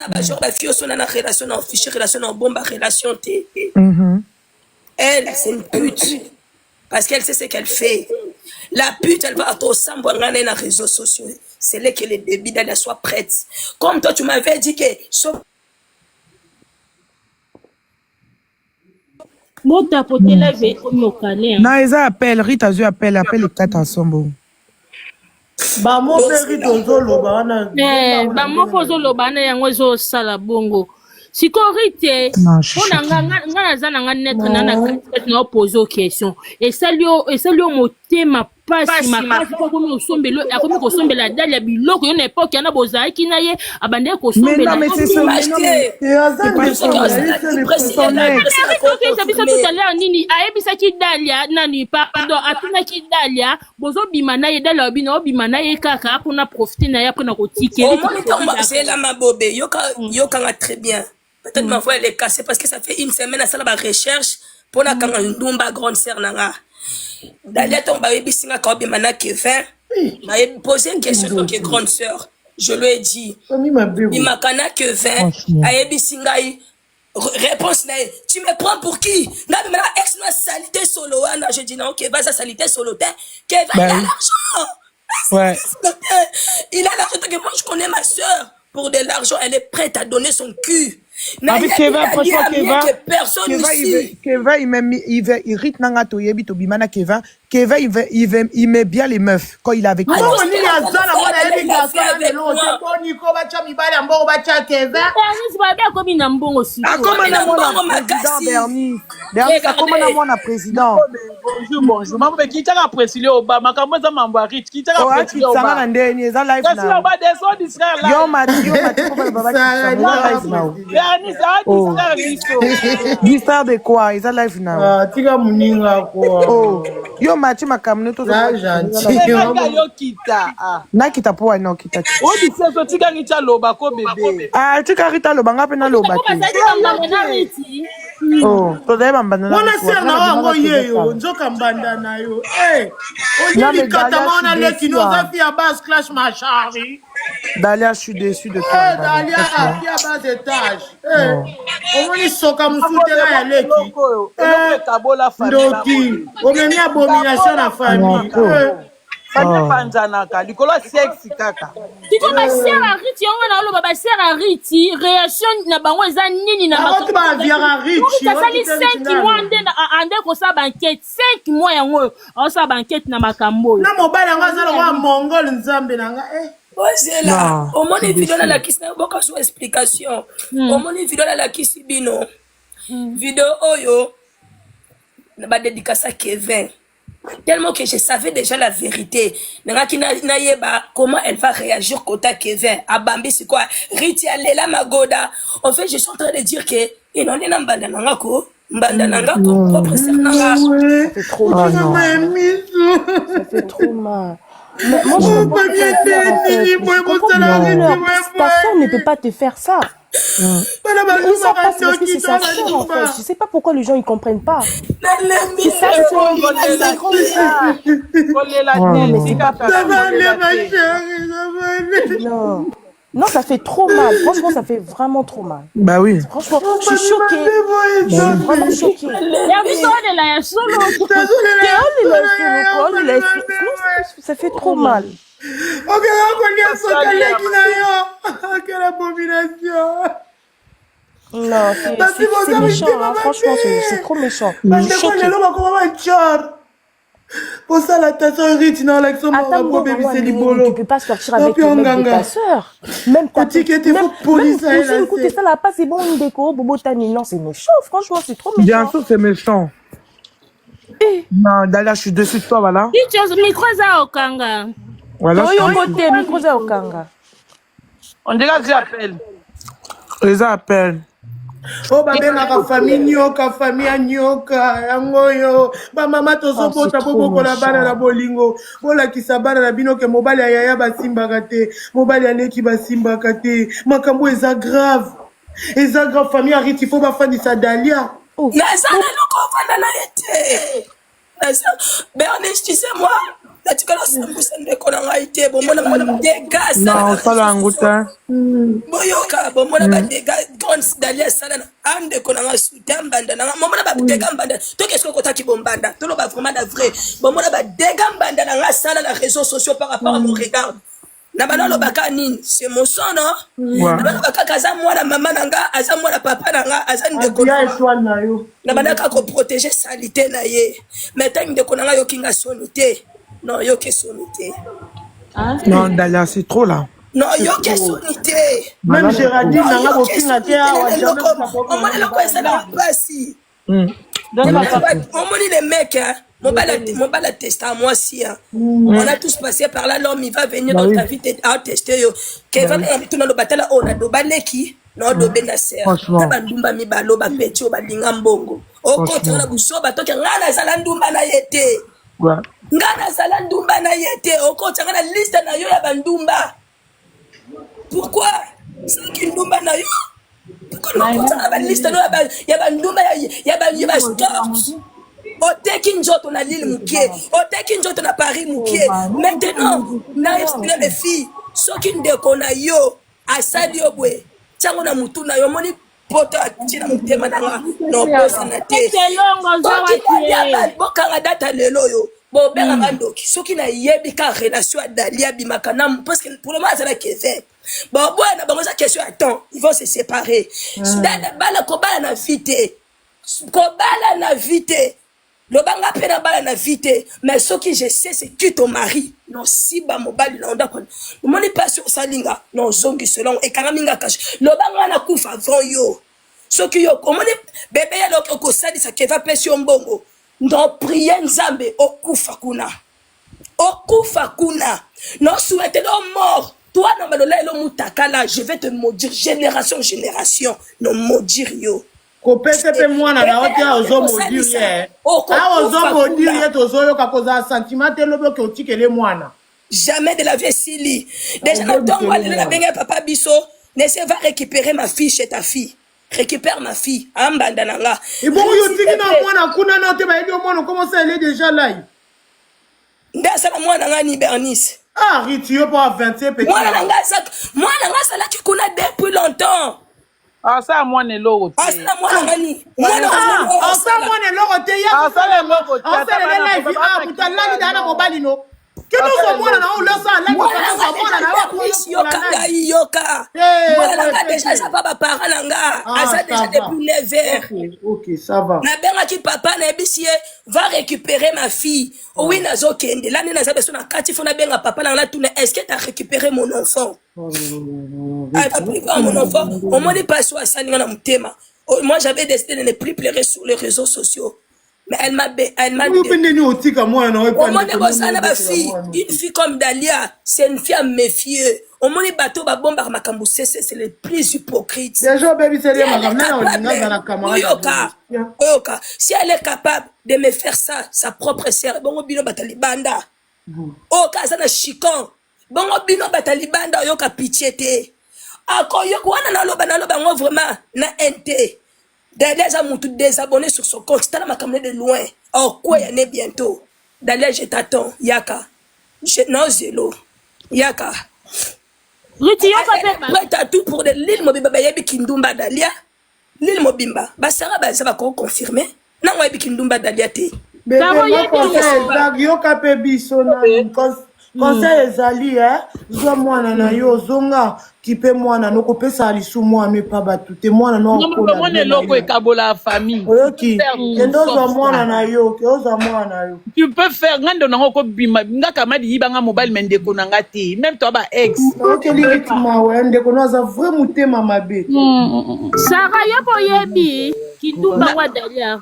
genre la fille son relation en fichier relation en bombe relation T. Elle c'est une pute parce qu'elle sait ce qu'elle fait. La pute elle va au sambo dans les réseaux sociaux. C'est là que les débits d'elle soient prêtes. Comme toi tu m'avais dit que Non, ils appellent, Rita a appelle les 4 ensemble. Bah, mon père, il Sikorite, on pose question. Et ça lui motema pasi makasi ko komi osombelo akomi kosombela dali ya biloko yo na époque yana bozai kina ye abande kosombela. Mais c'est ça. Tout à l'heure nini ayebisa ki dalia nani pardon atuna ki dalia bozo bimana ye dalia bino bimana ye kaka pour na profiter na ya pour na kotike. C'est la mabobe yoka très bien. Peut-être ma voix elle est cassée parce que ça fait une semaine à ça la recherche pour la kanga ndumba grande sœur nanga. Dalia tomba yebisinga ka bimana Kevin m'a posé une question donc grande sœur. Je lui ai dit bimakana Kevin ayebisinga réponse na tu me prends pour qui? Nabi mala ex na salité solo ana je dis non Kevin ça salité solo Kevin il a l'argent. Ouais. Il a l'argent que moi je connais ma sœur. Pour de l'argent, elle est prête à donner son cul. Avec Kevin, franchement, Kevin, il rit Nangato Yebi Tobimana Kevin. Kevin, il met bien les meufs quand il est avec toi. Président. Bonjour. Maman, qui t'a apprécié Obama? Comment ça m'a envoyé? Qui t'a apprécié Obama? L'histoire de quoi? Ils ont live now. Oh, yo machi makamno to. Na kita po no kita. O di seso tika ngicha loba ko bebe. Ah, tika rita loba ngape na loba. Oh, to deba mbanda na. Wana ser na wango yeyo, nzoka mbanda na yo. Eh, onye likata mona leki no za fi bas clash ma chérie. Dalia, je suis déçu de toi. Dalia a fi bas étage. Eh, omoni soka musute na leki. Ndoki, omemi abomination na famille. Panzanaka, likolo sexy kaka. Tiko ba sœur Ariti yango na lo ba sœur Ariti réaction na bango eza nini na makambo ba viara Ariti. Ça sali 5 mois ande ko sa banquette 5 mois yango on sa banquette na makambo. Na mobile yango azala kwa mongol nzambe nanga c'est là. Au moins les vidéos la kiss na boka so explication. Au moins les vidéos la kiss bino. Vidéo oyo na ba dédicace à Kevin. Tellement que je savais déjà la vérité. Comment elle va réagir côté Kevin. Abambi, c'est quoi? Riti Alela Magoda. En fait, je suis en train de dire que il en est dans Bandanangako. Bandanangako, propre Sernanga. Ça fait trop mal. Ça fait trop mal. Mais moi, je comprends ta soeur ne peut pas te faire ça. Ils sont pas parce que c'est sa soeur en fait. Je sais pas pourquoi les gens ils comprennent pas. C'est sa soeur. Mais c'est pas non. Non, ça fait trop mal. Franchement, ça fait vraiment trop mal. Bah oui. Franchement, je suis choquée. Je suis vraiment choquée. Ça fait trop mal. Quelle abomination. Non, c'est méchant, hein. Franchement, c'est trop méchant. Je suis choquée. Pour ça, la ta soeur Riti dans l'action, tu peux pas sortir avec le mec de ta soeur. Même ta même écoutez ça là pas c'est bon une déco bobo tani non c'est méchant franchement c'est trop méchant. Bien sûr c'est méchant. Non Dalia je suis dessus de toi voilà. Micro za okanga. Voilà. Micro za okanga. On dirait que j'appelle. Les appels. Oh babengaka famille nyoka famille nyoka yango yo ba mama tozo bota boboko la bana na bolingo bola kisabana na bino ke mobali ya yaya basimbaka te mobali ya leki basimbaka te makambo eza grave famille Ariti faut bafandisa Dalia na ça na loko vanda na été Bernard tu sais moi natikala sambusa ndeko na ngai te bomona badega Non, ça l'a engoutin. boyoka bomona badega grande dalia sala na andeko na ngai suta mbanda na bomona badega mbanda to qu'est-ce que kotaki bombanda to loba vraiment da vrai bomona badega mbanda na ngai sala na réseaux sociaux par rapport à mon regard na bana lobaka nini c'est mon son non na bana lobaka kaza mwana mama na nga aza mwana papa na nga aza ndeko na bana ka ko protéger salité na ye mais tant ndeko na nga yokinga sonité non yoke sonité Non, Dalia, c'est trop là. non yoke sonité Même Géraldine, n'a pas bokinga te awa jamais. on m'a le quoi ça va passer on m'a dit les mecs hein mon bal test à moi aussi hein. On a tous passé par là l'homme il va venir dans ta vie à tester yo Kevin on tout dans le batala on a do baleki non do benaser ba ndumba mi balo ba peti o ba linga mbongo o ko tana buso ba toke ngana sala ndumba na yete ngana sala ndumba na yete o ko tana liste na yo ya bandumba pourquoi c'est qui ndumba na yo pourquoi on tana ba liste no ya bandumba ya ba stocks oteki njoto na Lille mukie oteki njoto na Paris mukie maintenant na expliquer les filles soki ndeko na yo asali obwe chango na mutu na yo moni poto atina mutema na nga no posa na te bokanga data lelo yo bobenga ndoki soki na yebi ka relation Dalia bimaka na parce que pour le moment ça la keze bon na bango ça question attends ils vont se séparer dada bala ko bala na vite le banga pena bala na vite mais ce que je sais c'est que ton mari non si ba mobile na onda kon mon pas sur salinga non zongi selon et karaminga cash le banga na kufa avant yo ce que yo comment bébé ya lo ko sali sa keva pression mbongo non prier nzambe okufa kuna non souhaiter le mort toi na balola lo mutakala je vais te maudire génération non maudire yo kopese pe mwana na ote ozo modire ozo modire tozo yo kakoza sentiment te lobo ke otikele mwana jamais de la vie sili déjà na tongo ale na benga papa biso laissez va récupérer ma fille chez ta fille récupère ma fille ambanda nanga et bon yo tiki na mwana kuna na te ba yo mwana comment ça elle est déjà là ndasa na mwana ngani Bernice Ritio pas 25 petit mwana nga sala ki kuna depuis longtemps ça moi ne logo te ça moi ngani ça moi ne logo te ya ça le logo te ça le live mutala ni dana mobali no kino so mwana na o lo sa la ko mwana na yoka yoka mwana nga déjà ça pas parents nga ça déjà depuis 9 heures OK ça va na benga ki papa na bisie va récupérer ma fille oui nazo kende là ni na zabeso na kati fona benga papa na tout est-ce que tu as récupéré mon enfant mon enfant on m'a dit pas sur ça ni na mutema moi j'avais décidé de ne plus pleurer sur les réseaux sociaux mais elle m'a une fille comme Dalia c'est une fille à méfier au moins les bateaux bomba makambu c'est le plus hypocrite déjà baby c'est Oyoka si elle est capable de me faire ça sa propre sœur bongo bino batalibanda oka ça na chicon bongo bino batalibanda oyoka pitié te akoyoko wana na loba ngo vraiment na NT Dalia a mutu désabonné sur son compte. T'as la macamé de loin. Or, quoi, y en est bientôt. Dalia, je t'attends. Yaka. Non, zélo. Yaka. Prête à tout pour l'île Mobimba. Yabi Kindumba Dalia. L'île Mobimba. Bah, ça va confirmer. Non, Yabi Kindumba Dalia te. Conseil ezali zo mwana na yo zonga kipe mwana no kopesa lisu mwana pa batu te mwana no ko mwana loko ekabola famille oyoki kendo zo mwana na yo ke oza mwana yo tu peux faire ngando nango ko bima ngaka madi yibanga mobile mende ko nanga te même toi ba ex OK limite ma wende ko noza vrai mutema mabe Sarah yopo yebi kindumba wa Dalia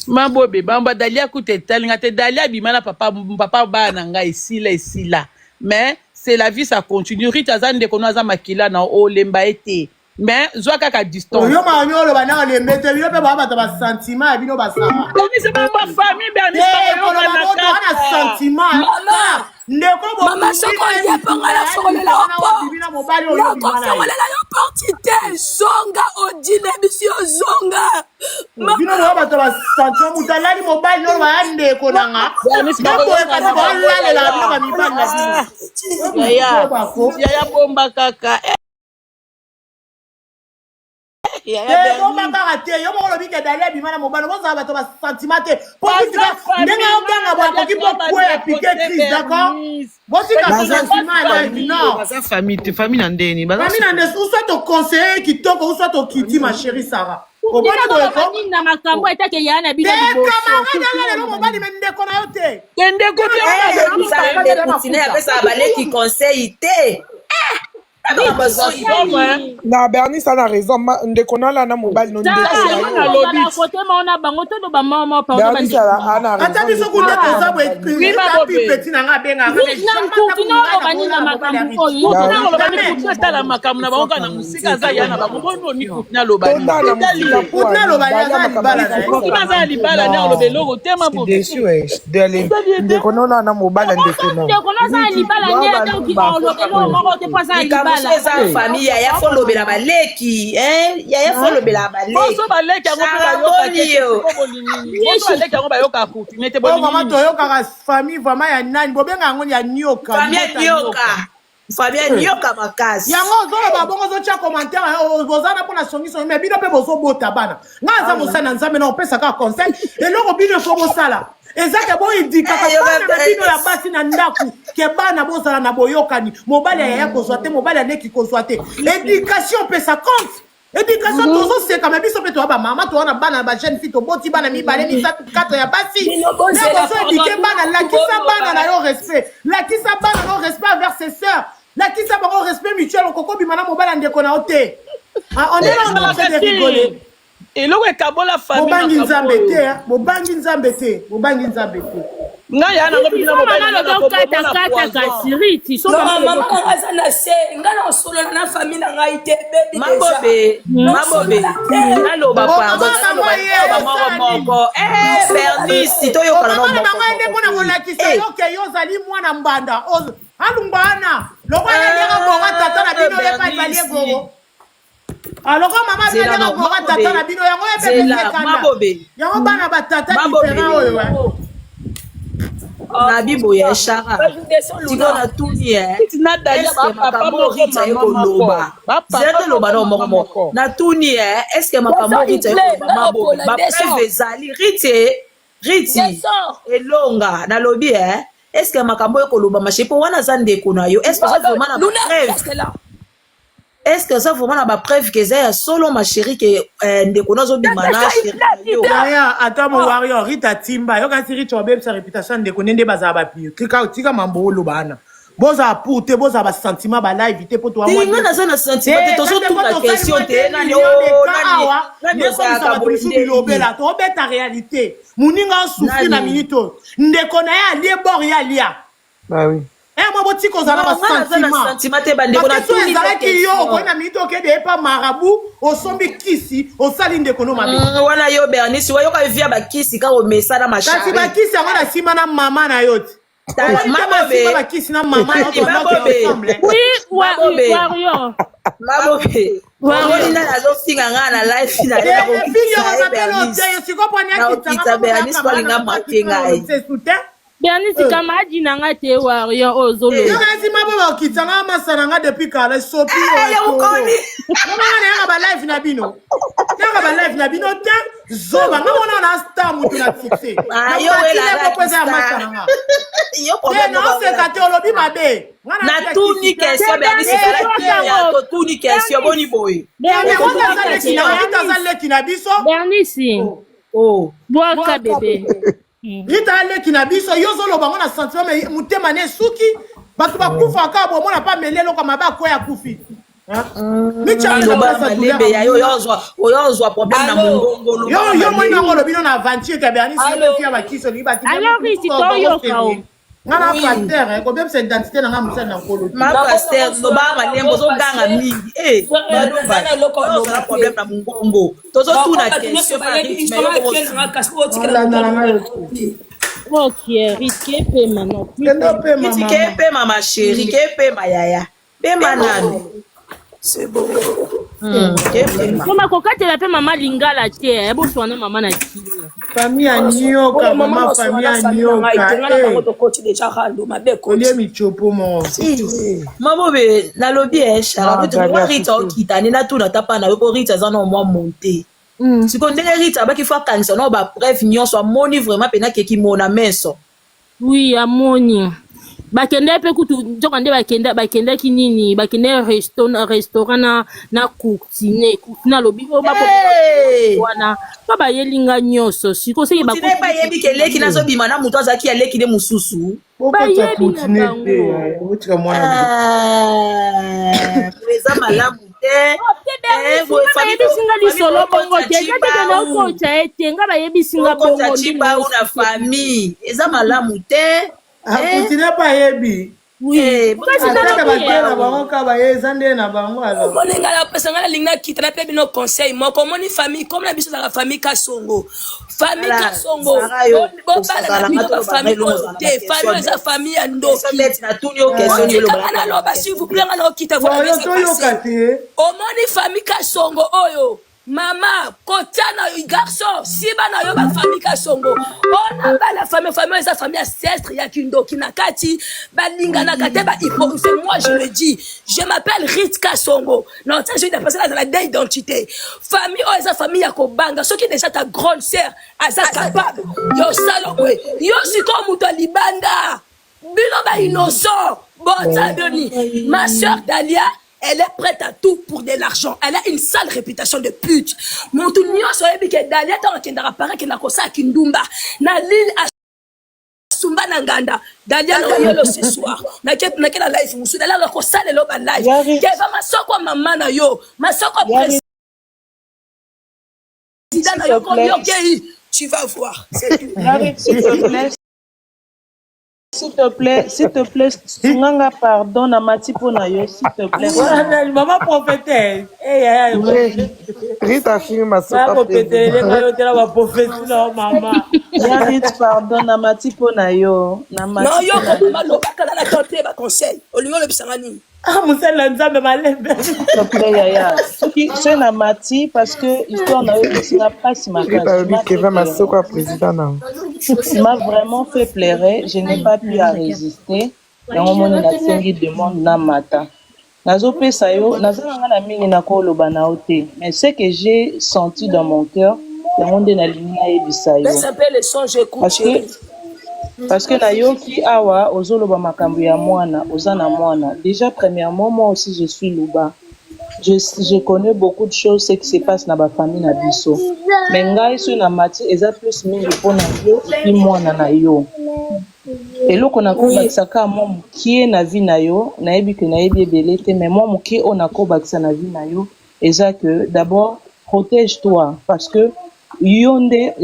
Mabobe bamba Dalia kute talinga te Dalia bimana papa ba nanga ici là mais c'est la vie ça continue Rita zande ko naza makila na o lemba ete mais zwa kaka distance yo ma nyolo bana le mete yo pe ba ba sentiment bino ba ça c'est pas ma famille Bernice on a sentiment Mama Chocolat pangala sokolela opo. Yoko sokolela yo parti te zonga odile bisio zonga. Bino no bato ba santo mutalali mobile no ba ndeko nanga. Yaya bomba kaka. Bomba kaka yo mo lobi ke dalia bimana mobile bo za bato ba sentiment te. Po kitika ndenga oganga ba ko ki po kwa piquer crise d'accord. Voici ka sentiment non. Baza famille na ndeni. Famille na ndeni ou soit ton conseiller qui toque ou soit ton kiti ma chérie Sarah. na makambo etake ya na bino baleki conseil te. Na Bernice a raison, ndeko na la na mobile non ndeko na lobi côté maona bango to do ba mama pa ba Bernice ana ata biso kunde koza bwe petit na nga benga na makambo oyo na loba ni kutina tala makambo na bango kana musika za yana bango bono ni kutina loba ni kutina loba kutina za libala na lobe logo tema bo ndeko na na mobile ndeko na za libala ni ata ki lobe lo moko te pas za libala eza famille ya folo bela baleki ya folo bela baleki so baleki yango ba yoka kuti nete bo mama to yoka famille vraiment ya nani bobenga yango ya nyoka famille ya nyoka makasi yango zolo ba bongo zo tia commentaire bozana pona songiso mais bino pe bozo bota bana nga za mosana nzambe na opesa ka conseil eloko bino fo bosala ezaka bo indika ka bana bino ya basi na ndaku ke bana bozala na boyokani mobali ya kozwa te mobali neki kozwa te éducation pesa compte éducation tozo seka mais biso pe to ba mama to wana bana ba jeune fille to boti bana mibale misatu kato ya basi na bozo éduquer bana lakisa bana na yo respect lakisa bana no respect envers ses sœurs lakisa bango respect mutuel okoko bimana mobali ndeko na ote on est là en train de rigoler. eloko ekabola famille mobangi nzambe te nga ya na ngobina mobile na lo kata ka siriti so mama aza na se nga na solo na famille na ngai te mabobe naloba moko Bernice to yokana no moko na kolakisa yoke yozali mwana mbanda alumbana lokwana ndeka bonga tata na bino yepa balie gogo aloko mama bele na bonga tata na bino yango yepe kanda yango bana batata diferent oyo na bibo ya shara tiko na tuni na dalia makambo rita ekoloba zete loba no moko na tuni est-ce que makambo rita ekoloba mabobe ba preuve ezali riti elonga na lobi est-ce que makambo ekoloba mashepo wana za ndeko na yo est-ce que ça vraiment na preuve est-ce que ça vraiment na ba preuve que ça solo ma chérie que ndeko nazo bimana chérie yo ya ata mo warrior rita timba yo kasi rita obeb sa réputation ndeko nende baza ba pio tika mambo lo bana boza apporter boza ba sentiment ba live te poto wa moi tinga na sana sentiment te tozo tout la question te nani ça ka bonde lobela to beta réalité muninga souffrir na minute ndeko na ya lie bor ya lia bah oui moi boti ko zala ba sentiment te ba ndeko na tout ezala ki yo ko na minute ke de pa marabout osombi kisi osali ndeko no mabe wana yo Bernice wa yo ka via ba kisi ka o mesa na machari kasi ba kisi yango na sima na mama na yo mabobe ba kisi na mama na to mabobe mabobe wangoli na nazo finga nga na life na Bernice kwa linga mwakenga Bernice kama aji na nga te wario ozolo ngasi mababa okitanga masana nga depuis kala sopi nga ba live na bino te zoba nga mona na star mutu na fixe yo wela non c'est kate olobi mabe na tuni question Bernice ya to tuni question boni boy leki na biso Bernice boaka bébé rita leki na biso yo zolo bango na sentiment mais mutema ne suki bato bakufa ka bo mona pa melelo kama ba ko ya kufi Malebe ya yo yozwa problème na mongongo yo mona ngolo bino na aventure ka Bernice yo fia ba kiso li ba alors ici to yo kao ngana pasteur ko bem cette identité na ngam sana nkolo ma pasteur no ba malembo zo ganga mingi ba problème na mongongo tozo tuna question par rythme yo ko Ok, risqué paiement, non. Kendo pe Kiti mama. ke pe mama chérie, ke pe ma yaya. Pe manano. C'est bon. Ke pe ma. Koma kokatela pe mama lingala te, eboswana mama na kilo. Famille à nyoka, mama famille à nyoka. Coach déjà rando mabe coach. Olie michopo mo. Mabobe nalobi Charles tu vois Rita okita ni na tuna tapa na yo Rita za na mwa monter. Siko ndenge Rita abaki fa kanisa no ba bref nyonso amoni vraiment pena keki mona meso. Oui, amoni. Bakende pe kutu njoka nde bakende kinini bakende restaurant na cookine na lobi o bako wana baba yelinga nyoso siko seki bako Tine ba yebi keleki na so bima na mutu azaki aleki de mususu. Ba yebi na bango. Utika mwana. Preza malamu te. bayebisinga lisolo bongo te tete na okocha ete nga bayebisinga bongo chimba una famille eza malamu te. Akutine pa yebi. Oui, Ataka batela bango ka ba yezande na bango alors. Moninga la pesanga la linga kita na pe bino conseil moko moni famille comme la biso la famille Kasongo. Famille Kasongo. Bon bala na bino ba famille te famille za famille ando. Na tuni o question ni lo Kana lo ba s'il vous plaît ngana okita Bon, yo to yo kate. Omoni famille Kasongo oyo. Mama, kotana garçon, si bana yo ba famille Kasongo. On a pas la famille eza famille ancestre ya kindoki na kati balinga na kate ba hypocrisie. Moi je le dis, je m'appelle Rit Kasongo. Non, ça je vais passer dans la d'identité. Famille o eza famille ya kobanga, ce qui déjà ta grande sœur aza capable. Yo salomwe, yo siko muto libanda. Bino ba innocent. Bon ça doni. Ma sœur Dalia elle est prête à tout pour de l'argent. Elle a une sale réputation de pute. Mon tout nyo so yebi ke Dalia tant que ndara para ke na kosa kindumba. Na l'île à Sumba na nganda. Dalia no yelo ce soir. Na ke la life musu Dalia la kosa le loba life. Ke va masoko mama na yo. Masoko président na yo comme yo ke tu vas voir. C'est tout. S'il te plaît, Sunganga, pardon, Namati Ponayo, s'il te plaît. Maman prophétesse. Rita filme Ma prophétesse, la prophétie, non, maman. Yarit, pardon, Namati Ponayo. Non, yo comme malo bakala la tante ba conseil. Olingo le bisangani. Ah, Moussa Lanzambe malembe. S'il te plaît, Yaya. C'est Namati parce que l'histoire n'a pas si ma m'a vraiment fait pleurer. Je n'ai pas pu à résister. Et au moment où la sengi demande Namata. Nazope sayo, nazanga na mingi na ko loba na ote. Mais ce que j'ai senti dans mon cœur, c'est monde na limina e bisayo. Ça s'appelle le son j'écoute. Parce que na yoki awa ozoloba makambo ya mwana, ozana mwana. Déjà premièrement moi aussi je suis Luba. Je connais beaucoup de choses ce qui se passe dans ma famille na biso. Mais ngai so na mati eza plus mingi pona yo et mwana na yo. Et loko na ko bakisaka mo mukie na vie na yo, na yebi que na yebi ebele te mais mo mukie on a ko bakisa na vie na yo, eza que d'abord protège-toi parce que yonde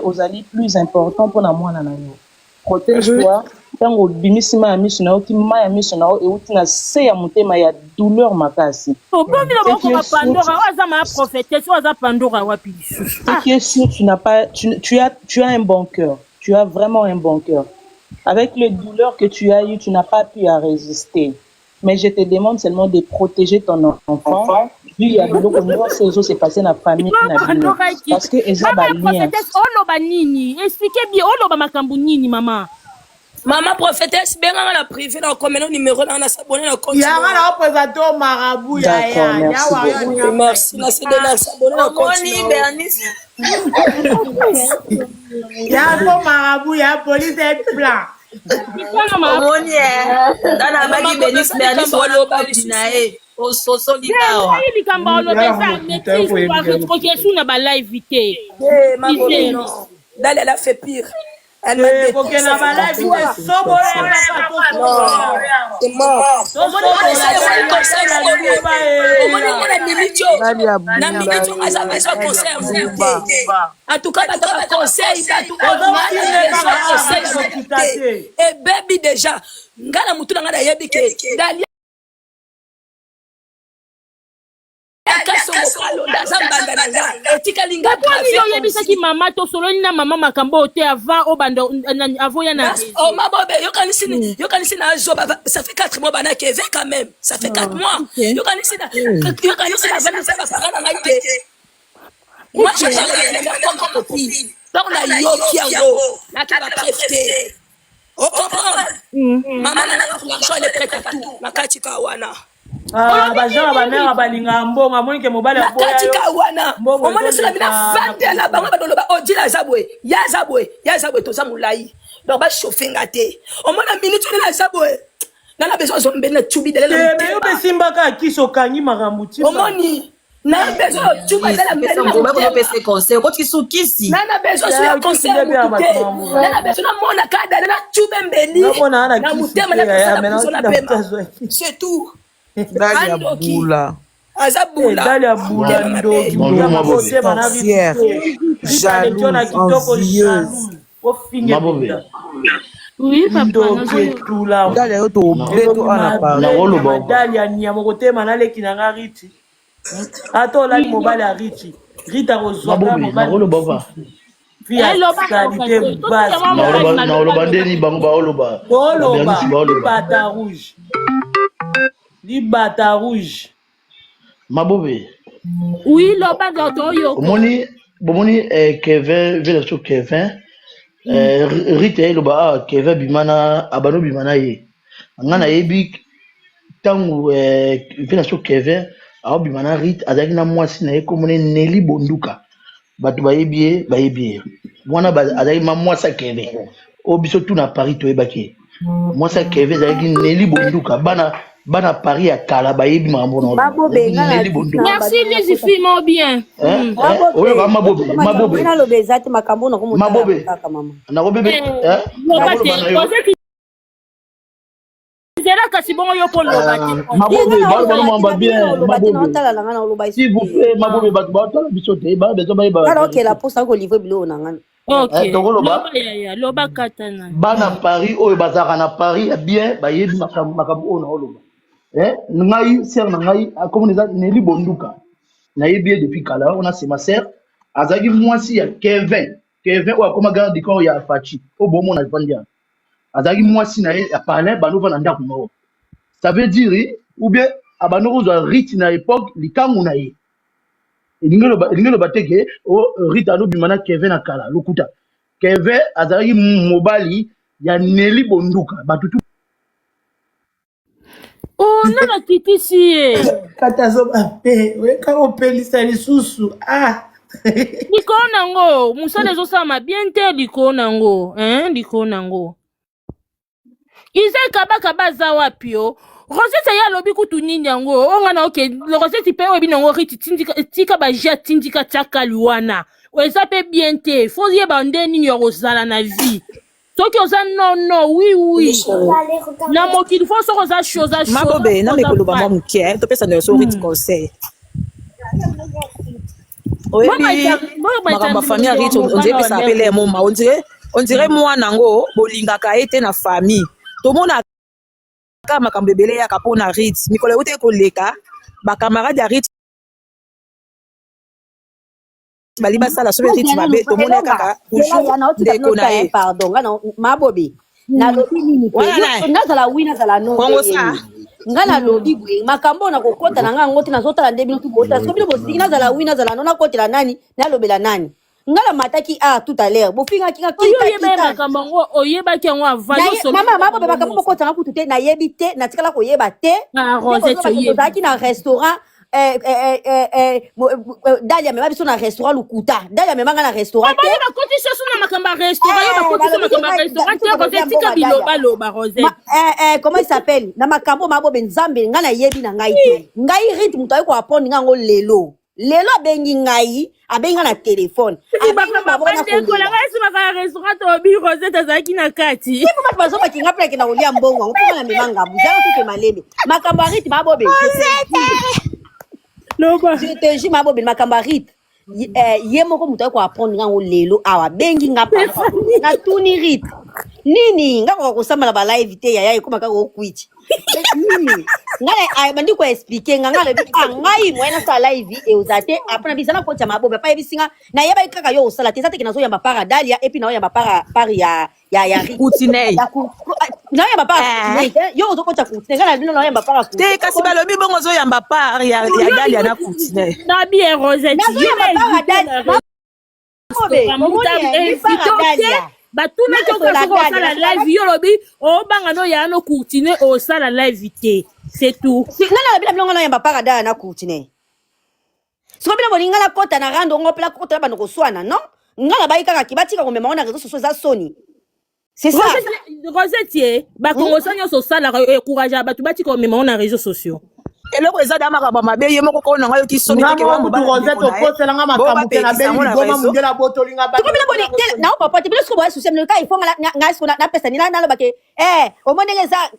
ozali plus important pour na mwana na yo. Protège-toi. Tango bimisima ya miso na yo kima ya miso na yo euti na se ya motema ya douleur makasi. Obomi na boko ma Pandora waza ma prophétesse waza Pandora wapi lisusu. Tu es sûr tu n'as pas tu as un bon cœur. Tu as vraiment un bon cœur. Avec les douleurs que tu as eues, tu n'as pas pu à résister. Mais je te demande seulement de protéger ton enfant. Vu il y a beaucoup de choses qui se passent dans la famille parce que eza ba lien. Prophétesse oloba nini? Expliquez bien oloba makambu nini maman. Maman prophétesse, bien on a privé dans comme numéro on a s'abonné dans compte. Ya on a présenté au marabout ya ya. Merci, la c'est de s'abonner dans compte. Ya ko marabout ya police est blanc. Omoni dana bagi benis Bernice wala kopinae. Ososo litawa. Ili kamba oloba maîtrise kwa rétrocation na ba live té. Eh maman non. D'aller elle a fait pire. Elle m'a dit que na ba live c'est sobo c'est mort. Na minute on a besoin de conseil. En tout cas, tu conseil, et baby déjà, ngala mutu ngala yebi ke Dalia Kasongo kalonda zambanga etika linga Yo yebisaki mama to solo na mama makambo te avant obando avoya na oh mabobe yo kanisi na joba ça fait 4 mois bana Kevin quand même ça fait 4 mois yo kanisi na bana ça va faire na ngai moi je parle comme copine donc la yo kiango na ka préféré oh comprendre mama na l'argent elle est prête à tout makati ka wana baza bamera balinga mbongo amoni ke mobali ya boya makati ka wana omona sala bina fandela bango badoloba odila zabwe ya zabwe to za mulai donc ba chauffer ngate omona minute na zabwe na besoin zombe na tubi de la mais yo besimbaka kiso kangi makambo ti omoni na besoin tuba de la pesa ngomba ko pesa conseil ko kisukisi na besoin ya conseil na besoin mona kada na tuba mbeli na mutema na pema c'est tout Dalia Boula. Azabula. Dalia Boula ndoki. Jaloux, envieux. Oui, papa. Dalia yo to beto ana parole. Dalia ni amoko tema na leki na ngariti. Ato la mobile a Richi. Rita rozwa mobile. Via qualité basse. Na olobandeni bango ba oloba. Bata rouge. Li bata rouge. Mabobe. Oui, loba gato yo. Bomoni Kevin, vela so Kevin. Rite loba Kevin bimana abano bimana ye. Ngana yebi tangu vela so Kevin a bimana Rite azaki na mwasi na ye komone Nelly Bonduka. Batu bayebi. Mwana azaki ma mwasa Kevin. Obiso tu na Paris to ebaki. Mwasa Kevin azaki Nelly Bonduka bana Paris à kala bayebi mambo na merci les filles mo bien oyo ba mabobe na lobezati makambo na ko mabobe na ko bebe zera kasi bongo yo ko lobati mabobe ba mamba bien mabobe s'il vous plaît mabobe ba tala bisote ba bezo ba alors que la poste ko livrer bilo na ngana ok loba katana bana Paris oyo bazaka na Paris bien bayebi makambo ona oloba ngai sœur na ngai comme les Nelly Bonduka na yebi depuis kala on a c'est ma sœur azaki mwasi ya Kevin ou comme garde du corps ya Fachi au bon mon alfandia azaki mwasi na ye ya parler banova na ndako no ça veut dire ou bien abano ozwa Rite na époque likangu na ye lingelo bateke o Rite alo bimana Kevin na kala lokuta Kevin azaki mobali ya Nelly Bonduka batutu oh nana titi si katazo bape weka opelisa lisusu likolo nango musala ezosala bien te likolo nango iza kabaka baza wapi yo Rosette ya lobi kutu nini yango ongana oke Rosette pe oyebi nango Rite tika baja tindika tiaka liwana eza pe bien te fo yeba nde nini ya kozala na vie soki oza non oui na mokili fo soko oza chose mabobe na mekoloba mwa moke topesa na so Rite conseil oyebi makambo famille Rite on dirait pesa apele moma on dirait mwana ngo bolingaka ete na famille tomona ka makambo ebele yaka mpona Rite mikolo euti koleka bakamarade ya Rite bali basala sobe Rite mabe tomona kaka ndeko na ye pardon ngana mabobe na lobi nini pe nazala wina zala no kongo sa ngana lobi gwe makambo na kokota na ngana ngoti na zotala ndebino tu bota sobi bo sigina zala wina zala no na kotela nani na lobela nani ngala mataki tout à l'heure bofinga kinga kita makambo ngo oyeba ki ngo avalo solo mama mabobe makambo kota na kutu te na yebi te na tikala ko yeba te Rosette oyeba na restaurant Dalia mema biso na restaurant Lukuta Dalia mema na restaurant te ba koti soso na makamba restaurant ba koti makamba restaurant te Rosette tika biloba Rosette comment il s'appelle na makambo mabobe nzambe ngana yebi na ngai te ngai Rite muto ayiko aponi ngo lelo bengi ngai abenga na telefone abenga mabona ko la ngasi maka restaurant to bi Rosette azaki na kati ipo ba bazo ba kinga pleke na olia mbongo ngopona na mimanga buzalo tuke malebe makambo Rite mabobe je te jure mabobe makambo Rite ye moko muto ko apprendre ngo lelo awa bengi ngapa na tuni Rite nini ngako ko samba la ba live te ya ikoma ka ko kwiti nini ngala bandi ko expliquer ngala bi ngai moyena sala live et ozate après na bisana ko tama bobe pa yebisinga na yeba ikaka yo sala te sate kinazo yamba para Dalia et puis na yamba para ya Coutinei na yamba para yo zo ko ta Coutinei ngala bino na yamba para te kasi balobi bongo zo yamba para ya Dalia na Coutinei na bien Rosette na zo yamba para Dalia bobe batuna toka sala live yo lobi o banga no ya no Coutinei o sala live te c'est tout ngala bila bilongo na yamba para Dalia na Coutinei siko bila bolinga na kota na rando ngopela kota bana ko swana non ngala baika kibatika ko mema ona réseaux sociaux za Sony c'est ça Rosette ba kongo sanya so sala encourager batu batika ko mema ona réseaux sociaux eloko eza da makaba mabe ye moko ko na ngayo ki Sony te ke wa mobala Rosette okotela nga makambo te na beli goma mundela botolinga ba ko bila boni na o papa te bila sko ba souci me ka ifo nga sko na pesa ni na loba ke o monenge za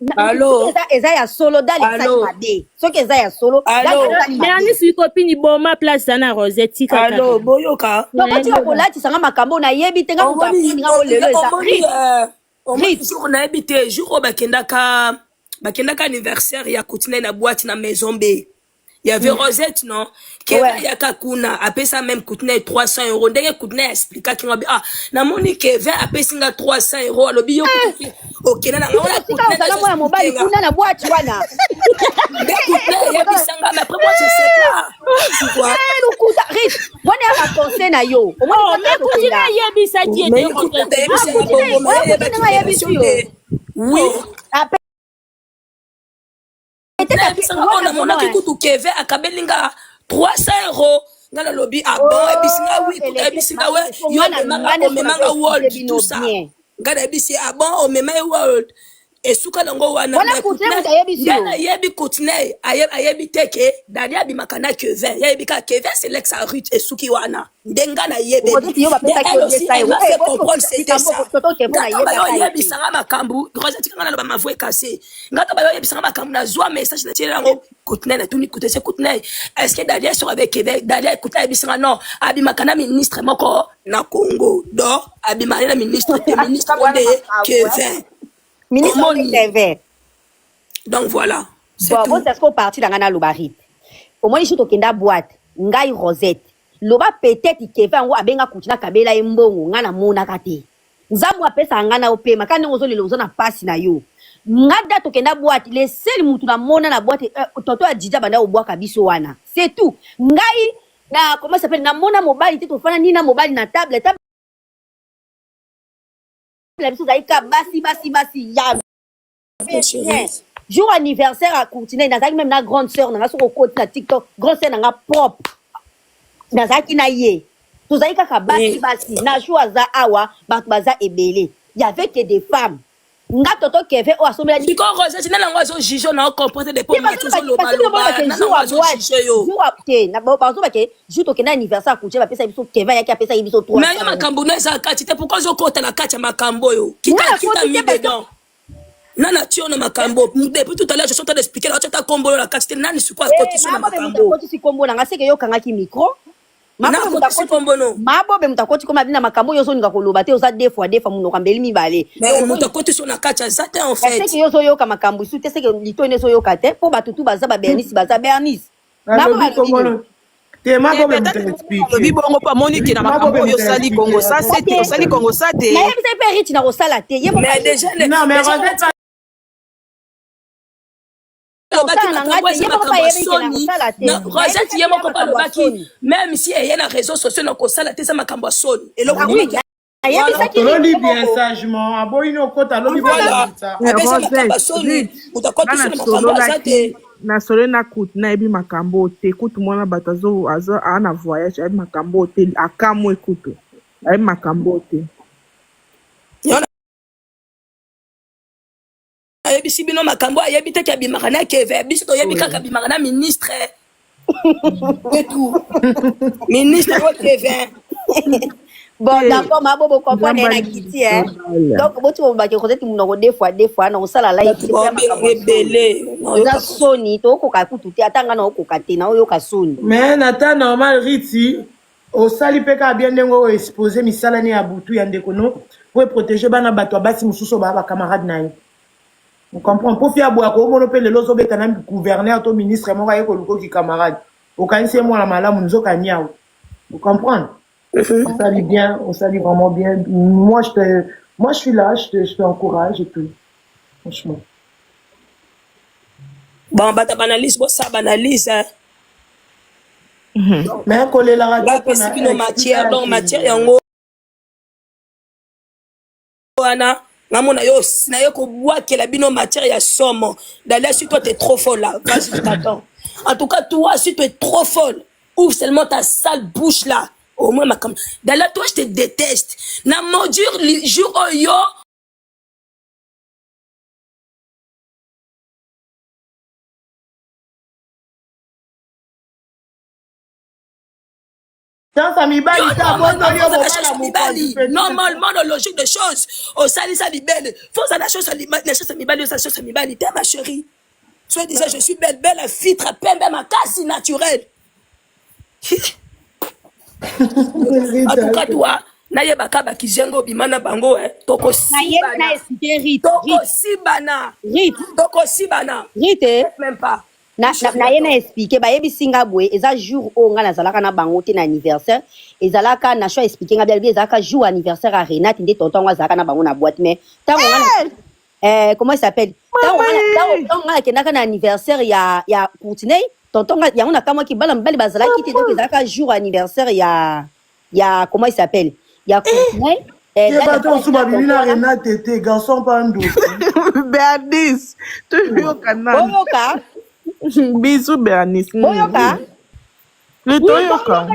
eza ya solo dali sa mabe so ke eza ya solo mais ani si copine boma place na Rosette ka allo boyoka no ba tika ko lati sanga makambo na yebi te nga ko pa nga ko lelo eza jour na ebité jour bakendaka anniversaire ya Coutinei na boîte na maison B. Il y avait Rosette, non? Kevin Yakakuna, après ça même Coutinei 300 €. Dès que Coutinei expliqua qu'il m'a dit, na moni Kevin, après ça 300 €. Le billet, ok, na Coutinei na boîte, wana. Mais Coutinei, ya bisanga, mais après moi, je sais pas. Tu vois? Rich, wana ya conseil na yo. Mais Coutinei ya bisa qui était oui. On a mon kutu Kevin akabelinga 300 €. Ngala lobby bon ebisinga oui ebisinga we yo memanga world tout ça. Ngala ebisi bon o mema world esuka longo wana yebi Coutinei ayebi teke Dalia bimakana Kevin yebi ka Kevin c'est l'ex à Ruth esuki wana ndenga na yebi yebi sanga makambu Rosette kanga na mavue cassé ngata ba yebi sanga makambu na zwa message na tira ngo Coutinei na tuni Coutinei Coutinei est-ce que Dalia sera avec Kevin Dalia écoute yebi sanga non abimakana ministre moko na Congo do abimana ministre Kevin ministre Kevin. Donc voilà. Bon, c'est ce qu'on partit dans la lobarip. Au moins, je suis au Kenda boîte. Ngai Rosette. Loba peut-être Kevin ou abenga kutina kabela imbongo ngana mona kate. Nzamu apesa ngana opema kana ngozo lelo na passe na yo. Ngada to Kenda boîte les sel mutu na mona na boîte toto adija banda obwa kabiso wana. C'est tout. Ngai na comment ça s'appelle na mona mobile te to fana ni na mobile na table la biso zaika basi ya jour anniversaire à Coutinei nazaki même na grande sœur na soko côté na TikTok grande sœur na propre nazaki na ye to zaika ka basi na jour za awa baza ebele il y avait que des femmes nga toto Kevin o asomela ni ko Rosette na lango zo jijo na comprendre des pommes tout so lo baloba na zo jijo yo na bazo ba ke jour to kena anniversaire Coutinei ba pesa biso Kevin yaki apesa biso 3 mais makambo na za kati te pourquoi zo kota na kati makambo yo kita mi dedans nana tio na makambo depuis tout à l'heure je suis en train d'expliquer la tata combo la kati te nani siko koti so na makambo koti si combo na ngase ke yo kanga ki micro mabo be mutakoti koma bina makambo yo so ninga koloba te oza deux fois muno kambeli mibale mais mutakoti so na kati za te en fait c'est que yo so yo ka makambo su te c'est que lito ne so yo ka te po batutu baza ba Bernice baza Bernice mabo te mabo be m'explique lobi bongo pa Monique na makambo yo sali Congo ça c'était sali Congo ça te mais vous avez pas Rich na rosala te mais déjà non mais Rosette Rosette yemo ko balobaki même si il y a na réseaux sociaux na ko sala te sa makambo soni et on dit bien sagement aboyino kota lobi voilà na solo na Coutinei ebi makambo te kutu mwana bato azo ana voyage ebi makambo te akamwe kutu ebi makambo te ayebi si bino makambo ayebi te ki bimaka na Kevin biso toyebi kaka bimaka na ministre et tout ministre wa Kevin bon d'accord mabo bo comprendre na kiti donc botu bo ba ke Rosette munoko deux fois na osala live belé na Sony to ko ka kutu te atanga na ko ka te na oyo ka Sony mais nata normal Riti osali peka bien ndengo exposer misala ni ya butu ya ndeko no pour protéger bana bato basi mususo ba camarade na ye On comprend. Pour faire boire, comme on appelle le loso bétanam gouverneur, ton ministre, mon gars, qui camarade. Au cas où moi la malade, nous sommes vous comprenez? On s'allie bien, on s'allie vraiment bien. Moi, je suis là, je te encourage et tout. Franchement. Bon, bah, t'as banalise, bon, ça banalise, hein. Mais un collègue la radio. Parce que nos matières, donc, matière, en haut. Ana, namona yo, na yo ko bois que la bino matière ya somme. D'ailleurs, si toi t'es trop folle là, vas-y, je t'attends. En tout cas, toi, si tu es trop folle, ouvre seulement ta sale bouche là. Au moins, ma comme. D'ailleurs, toi, je te déteste. Na maudire le jour où yo. Normalement, dans la logique des choses, au salisa libelle, faut ça la chose à libelle, ça chose à libelle, t'es ma chérie. Soit disant, je suis belle, belle, fille, très belle, ma casse naturelle. En tout cas, toi, naye bakaba kizengo bimana bango, toko sibana. Toko sibana. Toko sibana. Rite. Même pas. Na ye na expliquer ba yebi singa boy eza jour o nga nazalaka na bango te na anniversaire ezalaka na cho expliquer nga bien ezalaka jour anniversaire à Renate nde tonton nga zalaka na bango na boîte mais tant nga comment il s'appelle tant nga kendaka na anniversaire ya Courtenay tonton nga yango na kama ki bala mbali bazalaki te donc ezalaka jour anniversaire ya comment il s'appelle ya Courtenay garçon pando Béatrice tu yo kana bisous Béatrice boyoka le toyoka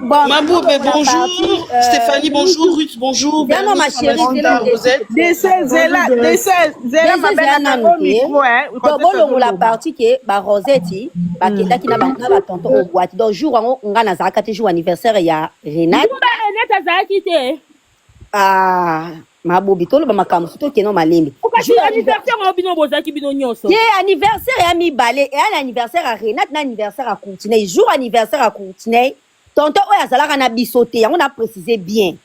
Maboube, bonjour. Stéphanie, bonjour. Ruth, bonjour. Non, ma chérie, la partie que ba Rosette ba kenda ki na ba tonton au boîte donc jour nga na zaka te jour anniversaire ya Renate ah Mabobi tolo ba makambo to keno malembe anniversaire obino bozaki bino nyonso anniversaire ya mibale et anniversaire à Renate na anniversaire à Courtenay jour anniversaire à Courtenay tonton oyo azalaka na bisote yango na préciser bien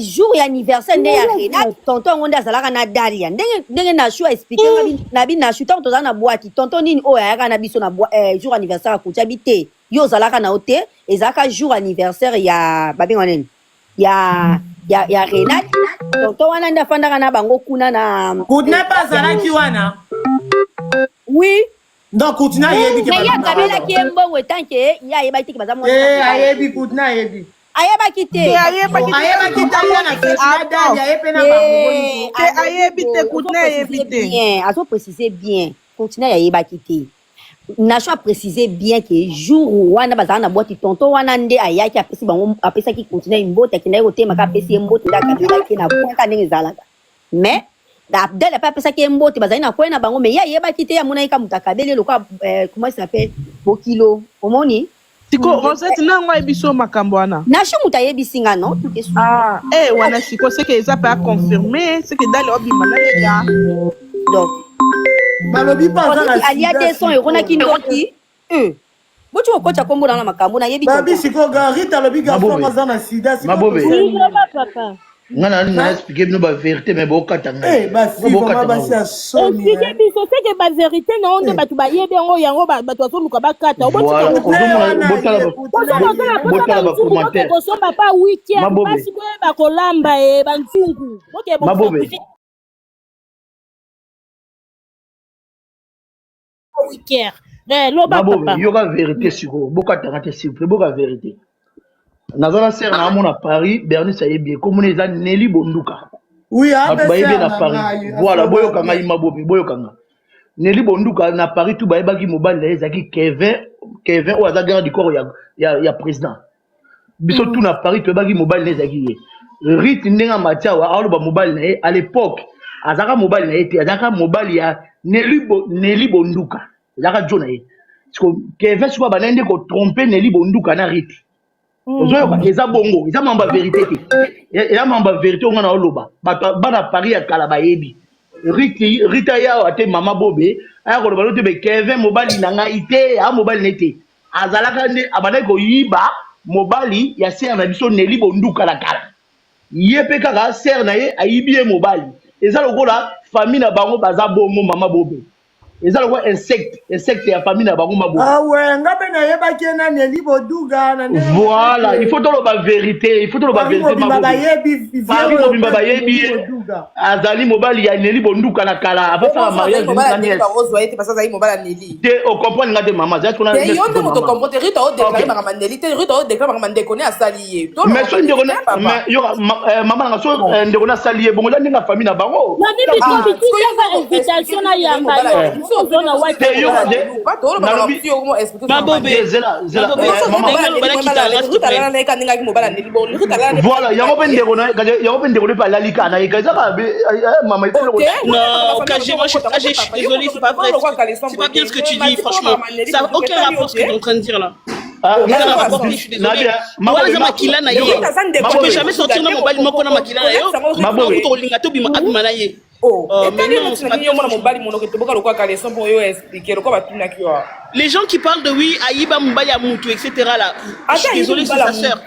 jour ya anniversaire nde ya Renate tonton ngo nde azalaka na Daria ndenge na shu expliquer na bi na shu tant tozala na boîte tonton nini oyo ayaka na biso na jour anniversaire à Courtenay bité yo zalaka na ote ezalaka jour anniversaire ya babenga nini ya Renate tonton wana nda fandaka na bango kuna na Courtenay pas azalaki wana oui donc Courtenay yebi ke mais ya kabela ki mbongo etanke ya yeba tiki baza mwana ayebi Courtenay ayebi ayebaki te ayebaki te na festival ya epe na bango te ayebi te Courtenay ayebi te bien azo préciser bien Courtenay ayebaki te Nacho a précisé bien que jour wana bazana boîte tonton wana nde ayaki apesi bango apesaki Courtenay mbote akina ko tema ka apesi mbote ndaka ke na point ndenge zalaka mais Abdel pas apesaki mbote bazali na kwena bango mais ya yebaki te ya mona ika mutakabele lokwa comment il s'appelle Bokilo omoni siko Rosette nango ebiso makambo wana Nacho mutayebi nga non tout est sûr wana siko c'est que ça pas confirmer c'est que dans l'obima là donc balobi pas za na ali a 200 euros na kindoki botu okocha kombo na makambo na yebi babi siko garita lobi garçon za na sida siko Mabobe ngana na expliquer bino ba vérité mais bokata nga basi boma basi asoni expliquer biso c'est que ba vérité na onde batu ba yebe ngo yango batu azoluka bakata botala ba commentaire kosomba pa weekend basi ko ba kolamba ba ntungu boke bo weekend Mabobe yoka vérité siko bokata ngate s'il vous plaît boka vérité nazala ser na mona Paris Bernice ayebi comme les Nelly Bonduka oui bayebi na Paris voilà boyoka ngai Mabobe boyoka nga Nelly Bonduka na Paris tout bayebaki mobile na ezaki Kevin o aza garde du corps ya président biso tout na Paris to bayebaki mobile na ezaki ye Rit ndenga matiawa aloba mobile na à l'époque azaka mobile na ete azaka mobile ya Nelly Bonduka azaka jona ye parce que Kevin soba banende ko tromper Nelly Bonduka na Rit ozoyoka eza bongo eza mamba vérité te eza mamba vérité onga na oloba bana Paris ya kala bayebi Rita ya ate mama Bobe aya koloba lote be Kevin mobali na ngai te a mobali nete azalaka nde abandaki koyiba mobali ya se na biso Nelly Bonduka la kala Yepe kaka sœur na ye ayibi ye mobali. Eza lokola famille na bango baza bongo mama bobe. Eza lokola insecte ya famille na bango mabo. Ah ouais, ngabe na yeba kena Nelly Boduga na ndenge. Voilà, il faut tolo ba vérité, il faut tolo ba vérité mabo. Paris mobimba ba yebi azali mobali ya Nelly Bonduka na kala après ça mariage de Daniel. Parce que mobali Nelly. Te o comprendre ngate mama, za tona. Te yote moto comprendre Rita o déclarer mama Nelly, te Rita o déclarer mama Ndekone asali. Mais so ndekone mais yo mama na so ndekone asali bongo ndinga famille na bango. Na bibi ko bitu invitation na yamba. Voilà, yango pende ko pas la lika na ikaza maman non, KG, moi je suis désolé, c'est pas vrai. C'est pas bien ce que tu dis, franchement. Ça n'a aucun rapport ce que tu es en train de dire là. Je suis désolé. Moi, les makila na yo. Tu peux jamais sortir dans mon bal moko na makila na yo. Mabo to linga to bima abima ye. Les gens qui parlent de oui, Aïba Mbaya Moutou, etc. là, je suis désolé, c'est sa sœur.